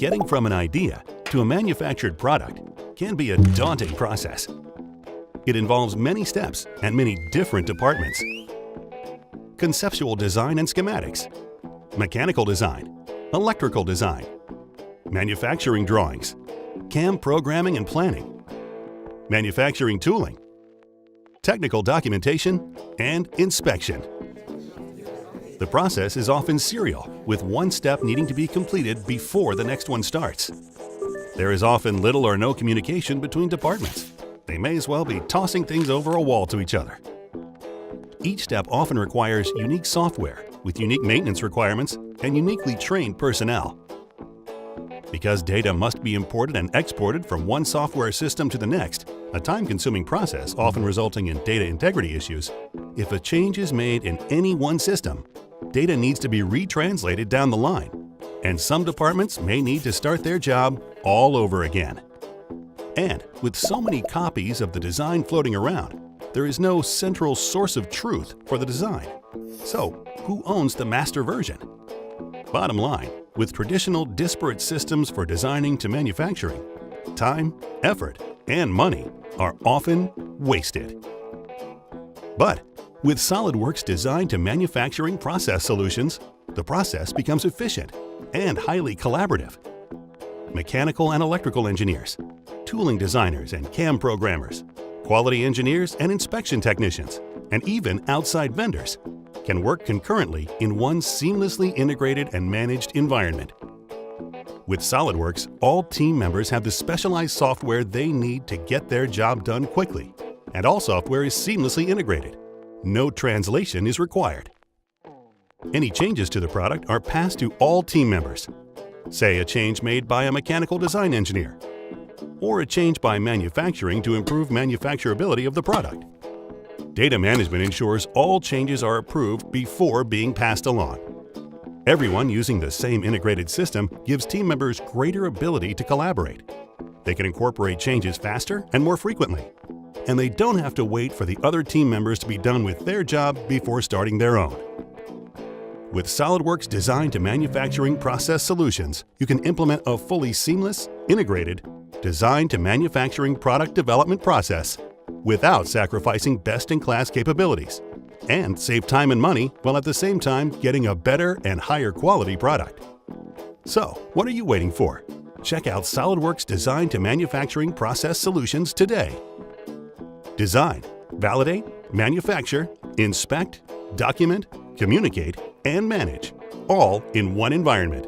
Getting from an idea to a manufactured product can be a daunting process. It involves many steps and many different departments. Conceptual design and schematics, mechanical design, electrical design, manufacturing drawings, CAM programming and planning, manufacturing tooling, technical documentation, and inspection. The process is often serial, with one step needing to be completed before the next one starts. There is often little or no communication between departments. They may as well be tossing things over a wall to each other. Each step often requires unique software with unique maintenance requirements and uniquely trained personnel. Because data must be imported and exported from one software system to the next, a time-consuming process often resulting in data integrity issues, if a change is made in any one system, data needs to be retranslated down the line, and some departments may need to start their job all over again. And with so many copies of the design floating around, there is no central source of truth for the design. So, who owns the master version? Bottom line, with traditional disparate systems for designing to manufacturing, time, effort, and money are often wasted. But with SOLIDWORKS Design to Manufacturing process solutions, the process becomes efficient and highly collaborative. Mechanical and electrical engineers, tooling designers and CAM programmers, quality engineers and inspection technicians, and even outside vendors can work concurrently in one seamlessly integrated and managed environment. With SOLIDWORKS, all team members have the specialized software they need to get their job done quickly, and all software is seamlessly integrated. No translation is required. Any changes to the product are passed to all team members. Say a change made by a mechanical design engineer, or a change by manufacturing to improve manufacturability of the product. Data management ensures all changes are approved before being passed along. Everyone using the same integrated system gives team members greater ability to collaborate. They can incorporate changes faster and more frequently, and they don't have to wait for the other team members to be done with their job before starting their own. With SOLIDWORKS Design to Manufacturing process solutions, you can implement a fully seamless, integrated, design to manufacturing product development process without sacrificing best-in-class capabilities, and save time and money while at the same time getting a better and higher quality product. So, what are you waiting for? Check out SOLIDWORKS Design to Manufacturing process solutions today. Design, validate, manufacture, inspect, document, communicate, and manage, all in one environment.